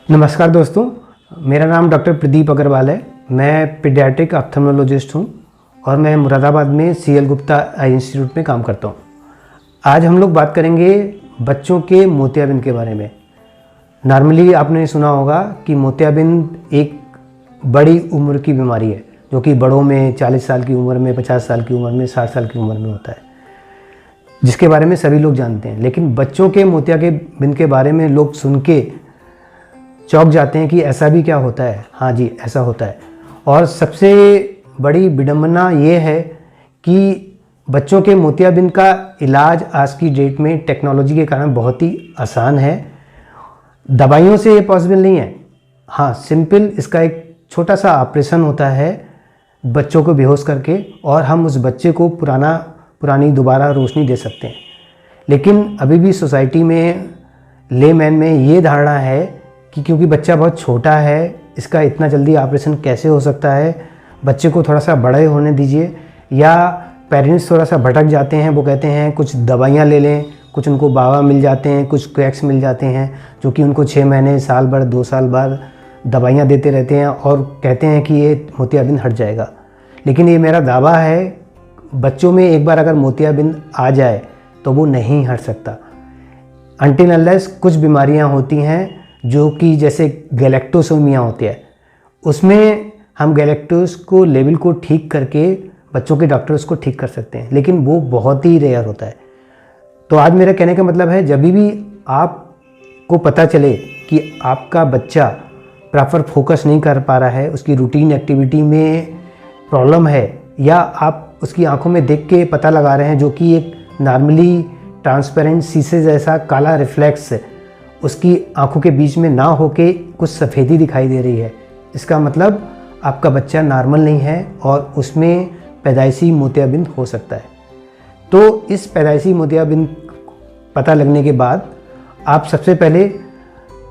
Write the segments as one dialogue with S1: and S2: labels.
S1: नमस्कार दोस्तों, मेरा नाम डॉक्टर प्रदीप अग्रवाल है। मैं पीडियाट्रिक ऑप्थेल्मोलॉजिस्ट हूँ और मैं मुरादाबाद में CL गुप्ता आई इंस्टीट्यूट में काम करता हूँ। आज हम लोग बात करेंगे बच्चों के मोतियाबिंद के बारे में। नॉर्मली आपने सुना होगा कि मोतियाबिंद एक बड़ी उम्र की बीमारी है, जो कि बड़ों में 40 साल की उम्र में, 50 साल की उम्र में, 60 साल की उम्र में होता है, जिसके बारे में सभी लोग जानते हैं। लेकिन बच्चों के मोतियाबिंद के बारे में लोग सुन के चौंक जाते हैं कि ऐसा भी क्या होता है। हाँ जी, ऐसा होता है। और सबसे बड़ी विडंबना ये है कि बच्चों के मोतियाबिंद का इलाज आज की डेट में टेक्नोलॉजी के कारण बहुत ही आसान है। दवाइयों से ये पॉसिबल नहीं है। हाँ, सिंपल इसका एक छोटा सा ऑपरेशन होता है बच्चों को बेहोश करके, और हम उस बच्चे को पुरानी दोबारा रोशनी दे सकते हैं। लेकिन अभी भी सोसाइटी में, लेमैन में ये धारणा है कि क्योंकि बच्चा बहुत छोटा है, इसका इतना जल्दी ऑपरेशन कैसे हो सकता है, बच्चे को थोड़ा सा बड़े होने दीजिए। या पेरेंट्स थोड़ा सा भटक जाते हैं, वो कहते हैं कुछ दवाइयाँ ले लें, कुछ उनको बाबा मिल जाते हैं, कुछ क्रैक्स मिल जाते हैं, जो कि उनको 6 महीने, साल भर, 2 साल बाद दवाइयाँ देते रहते हैं और कहते हैं कि ये मोतियाबिंद हट जाएगा। लेकिन ये मेरा दावा है, बच्चों में एक बार अगर मोतियाबिंद आ जाए तो वो नहीं हट सकता। अनटिल अनलेस कुछ बीमारियाँ होती हैं जो कि जैसे गैलेक्टोसोमिया होती है, उसमें हम गैलेक्टोस को लेवल को ठीक करके बच्चों के डॉक्टर उसको ठीक कर सकते हैं, लेकिन वो बहुत ही रेयर होता है। तो आज मेरा कहने का मतलब है, जब भी आपको पता चले कि आपका बच्चा प्रॉपर फोकस नहीं कर पा रहा है, उसकी रूटीन एक्टिविटी में प्रॉब्लम है, या आप उसकी आंखों में देख के पता लगा रहे हैं जो कि एक नॉर्मली ट्रांसपेरेंट शीशे जैसा काला रिफ्लेक्स उसकी आंखों के बीच में ना होके कुछ सफ़ेदी दिखाई दे रही है, इसका मतलब आपका बच्चा नॉर्मल नहीं है और उसमें पैदाइशी मोतियाबिंद हो सकता है। तो इस पैदाइशी मोतियाबिंद पता लगने के बाद आप सबसे पहले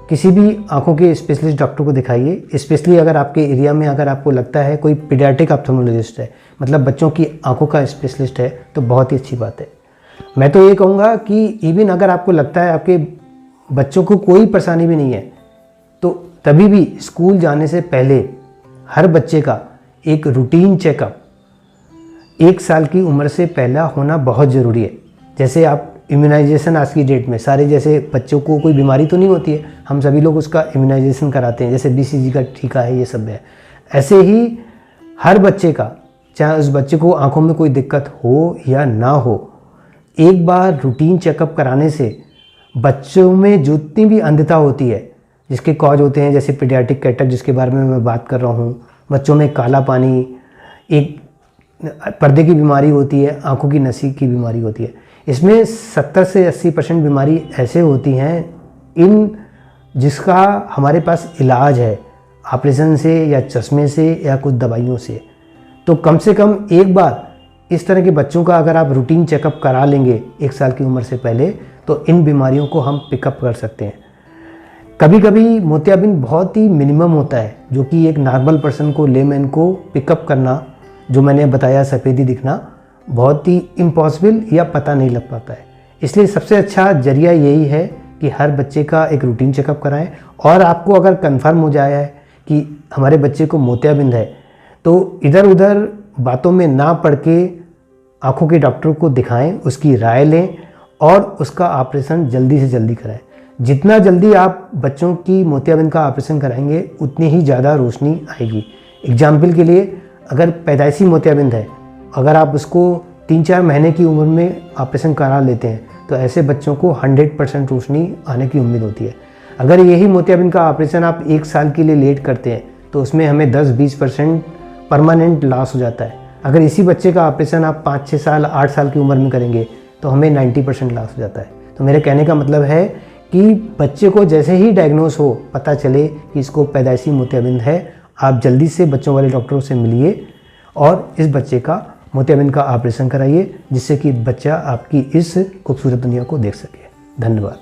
S1: किसी भी आंखों के स्पेशलिस्ट डॉक्टर को दिखाइए। स्पेशली अगर आपके एरिया में अगर आपको लगता है कोई पीडियाट्रिक ऑप्थेल्मोलॉजिस्ट है, मतलब बच्चों की आंखों का स्पेशलिस्ट है, तो बहुत ही अच्छी बात है। मैं तो ये कहूँगा कि इवन अगर आपको लगता है आपके बच्चों को कोई परेशानी भी नहीं है, तो तभी भी स्कूल जाने से पहले हर बच्चे का एक रूटीन चेकअप 1 साल की उम्र से पहला होना बहुत ज़रूरी है। जैसे आप इम्यूनाइजेशन आज की डेट में सारे, जैसे बच्चों को कोई बीमारी तो नहीं होती है, हम सभी लोग उसका इम्यूनाइजेशन कराते हैं, जैसे BCG का टीका है, ये सब है। ऐसे ही हर बच्चे का, चाहे उस बच्चे को आँखों में कोई दिक्कत हो या ना हो, एक बार रूटीन चेकअप कराने से बच्चों में जितनी भी अंधता होती है, जिसके कॉज होते हैं जैसे पीडियाट्रिक कैटरेक्ट जिसके बारे में मैं बात कर रहा हूँ, बच्चों में काला पानी, एक पर्दे की बीमारी होती है, आंखों की नसी की बीमारी होती है, इसमें 70 से 80% बीमारी ऐसे होती हैं जिसका हमारे पास इलाज है ऑपरेशन से या चश्मे से या कुछ दवाइयों से। तो कम से कम एक बार इस तरह के बच्चों का अगर आप रूटीन चेकअप करा लेंगे 1 साल की उम्र से पहले, तो इन बीमारियों को हम पिकअप कर सकते हैं। कभी कभी मोतियाबिंद बहुत ही मिनिमम होता है, जो कि एक नॉर्मल पर्सन को, लेमैन को पिकअप करना, जो मैंने बताया सफ़ेदी दिखना, बहुत ही इम्पॉसिबल या पता नहीं लग पाता है। इसलिए सबसे अच्छा जरिया यही है कि हर बच्चे का एक रूटीन चेकअप कराएं, और आपको अगर कंफर्म हो जाए है कि हमारे बच्चे को मोतियाबिंद है, तो इधर उधर बातों में ना पड़ के आँखों के डॉक्टर को दिखाएं, उसकी राय लें और उसका ऑपरेशन जल्दी से जल्दी कराएं। जितना जल्दी आप बच्चों की मोतियाबिंद का ऑपरेशन कराएंगे, उतनी ही ज़्यादा रोशनी आएगी। एग्जाम्पल के लिए, अगर पैदाइशी मोतियाबिंद है, अगर आप उसको 3-4 महीने की उम्र में ऑपरेशन करा लेते हैं, तो ऐसे बच्चों को 100% रोशनी आने की उम्मीद होती है। अगर यही मोतियाबिंद का ऑपरेशन आप 1 साल के लिए लेट करते हैं, तो उसमें हमें 10-20% परमानेंट लॉस हो जाता है। अगर इसी बच्चे का ऑपरेशन आप 5-6 साल, 8 साल की उम्र में करेंगे, तो हमें 90% लॉस हो जाता है। तो मेरे कहने का मतलब है कि बच्चे को जैसे ही डायग्नोस हो, पता चले कि इसको पैदाइशी मोतियाबिंद है, आप जल्दी से बच्चों वाले डॉक्टरों से मिलिए और इस बच्चे का मोतियाबिंद का ऑपरेशन कराइए, जिससे कि बच्चा आपकी इस खूबसूरत दुनिया को देख सके। धन्यवाद।